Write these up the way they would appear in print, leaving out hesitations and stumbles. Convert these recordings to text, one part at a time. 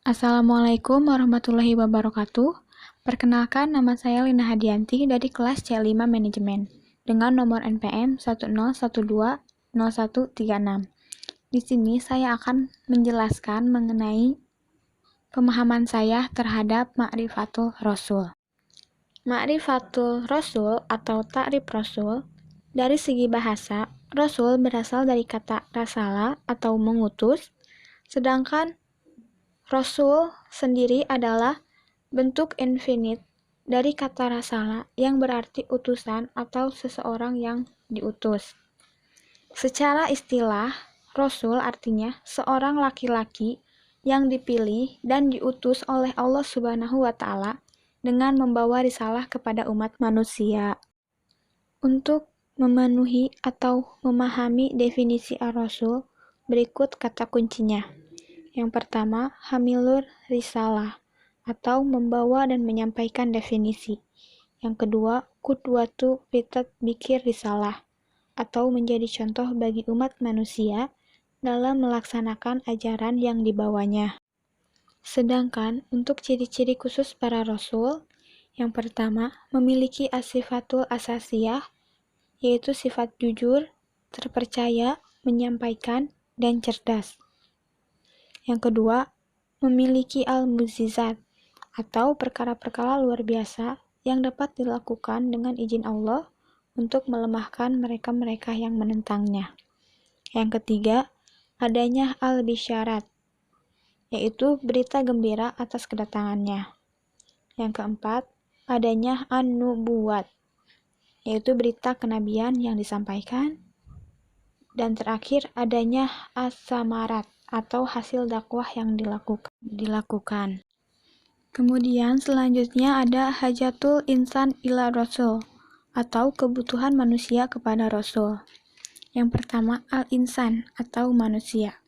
Assalamualaikum warahmatullahi wabarakatuh. Perkenalkan, nama saya Lina Hadianti dari kelas C5 Manajemen dengan nomor NPM 10120136. Di sini saya akan menjelaskan mengenai pemahaman saya terhadap Ma'rifatul Rasul. Ma'rifatul Rasul atau Ta'rif Rasul, dari segi bahasa, Rasul berasal dari kata rasala atau mengutus, sedangkan Rasul sendiri adalah bentuk infinite dari kata rasala yang berarti utusan atau seseorang yang diutus. Secara istilah, Rasul artinya seorang laki-laki yang dipilih dan diutus oleh Allah Subhanahu wa Ta'ala dengan membawa risalah kepada umat manusia. Untuk memenuhi atau memahami definisi ar-Rasul, berikut kata kuncinya. Yang pertama, hamilur risalah atau membawa dan menyampaikan definisi. Yang kedua, qudwatu fitat bikir risalah atau menjadi contoh bagi umat manusia dalam melaksanakan ajaran yang dibawanya. Sedangkan untuk ciri-ciri khusus para rasul, yang pertama, memiliki asifatul asasiyah, yaitu sifat jujur, terpercaya, menyampaikan, dan cerdas. Yang kedua, memiliki al-mukjizat atau perkara-perkara luar biasa yang dapat dilakukan dengan izin Allah untuk melemahkan mereka-mereka yang menentangnya. Yang ketiga, adanya al-bisyarat, yaitu berita gembira atas kedatangannya. Yang keempat, adanya an-nubuwat, yaitu berita kenabian yang disampaikan. Dan terakhir, adanya as-samarat, atau hasil dakwah yang dilakukan. Kemudian selanjutnya ada hajatul insan ila rasul, atau kebutuhan manusia kepada rasul. Yang pertama, al-insan atau manusia.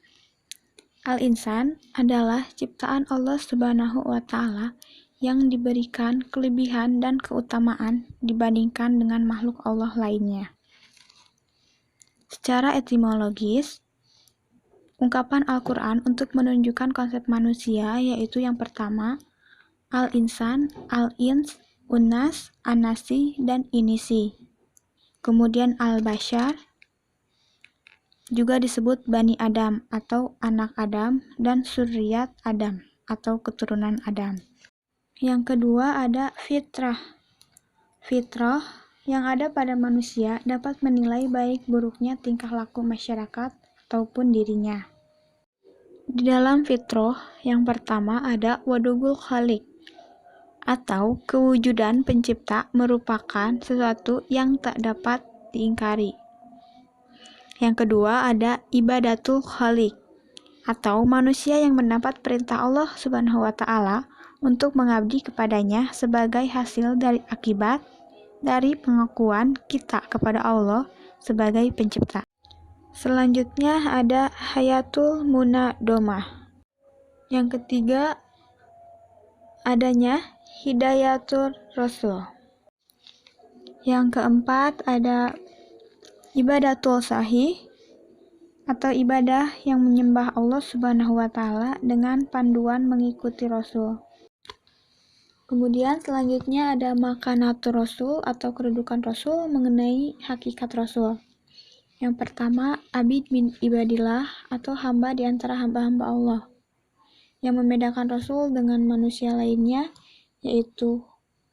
Al-insan adalah ciptaan Allah Subhanahu wa Ta'ala yang diberikan kelebihan dan keutamaan dibandingkan dengan makhluk Allah lainnya. Secara etimologis, ungkapan Al-Quran untuk menunjukkan konsep manusia yaitu yang pertama, al-insan, al-ins, unas, anasi, dan inisi. Kemudian al-bashar, juga disebut Bani Adam atau anak Adam, dan surriyat Adam atau keturunan Adam. Yang kedua ada fitrah. Fitrah yang ada pada manusia dapat menilai baik buruknya tingkah laku masyarakat ataupun dirinya. Di dalam fitrah yang pertama ada wadugul khaliq atau kewujudan pencipta merupakan sesuatu yang tak dapat diingkari. Yang kedua ada ibadatul khaliq atau manusia yang mendapat perintah Allah Subhanahu wa Ta'ala untuk mengabdi kepadanya sebagai hasil dari akibat dari pengakuan kita kepada Allah sebagai pencipta. Selanjutnya ada hayatul munadomah. Yang ketiga, adanya hidayatul rasul. Yang keempat ada ibadatul sahih atau ibadah yang menyembah Allah Subhanahu wa Ta'ala dengan panduan mengikuti Rasul. Kemudian selanjutnya ada makanatul Rasul atau kedudukan Rasul mengenai hakikat Rasul. Yang pertama, abid min ibadillah atau hamba di antara hamba-hamba Allah. Yang membedakan Rasul dengan manusia lainnya yaitu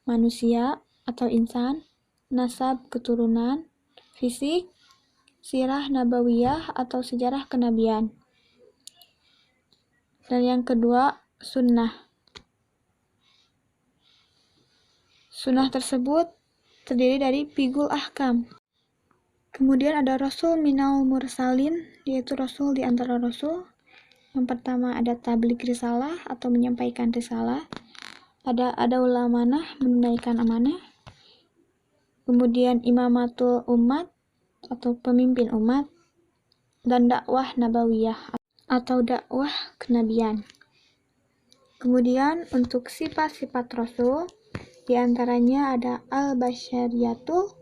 manusia atau insan, nasab keturunan, fisik, sirah nabawiyah atau sejarah kenabian. Dan yang kedua, sunnah. Sunnah tersebut terdiri dari figul ahkam. Kemudian ada Rasul minal mursalin, yaitu Rasul di antara Rasul. Yang pertama ada tabligh risalah atau menyampaikan risalah. Ada adaul amanah, menunaikan amanah. Kemudian imamatul umat atau pemimpin umat. Dan dakwah nabawiyah atau dakwah kenabian. Kemudian untuk sifat-sifat Rasul, di antaranya ada al-basyariyatul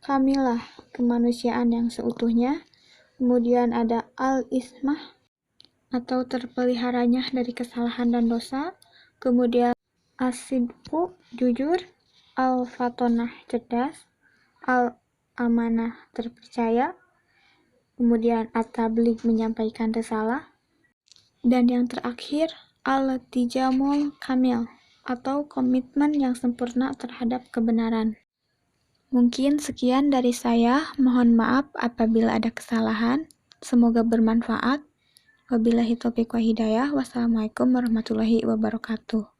kamilah, kemanusiaan yang seutuhnya. Kemudian ada al-ismah atau terpeliharanya dari kesalahan dan dosa. Kemudian as-sidqu, jujur, al-fatonah, cerdas, al-amanah, terpercaya, kemudian at-tabligh, menyampaikan risalah, dan yang terakhir al-tijamul kamil, atau komitmen yang sempurna terhadap kebenaran. Mungkin sekian dari saya, mohon maaf apabila ada kesalahan, semoga bermanfaat. Wabillahi taufiq wa hidayah. Wassalamualaikum warahmatullahi wabarakatuh.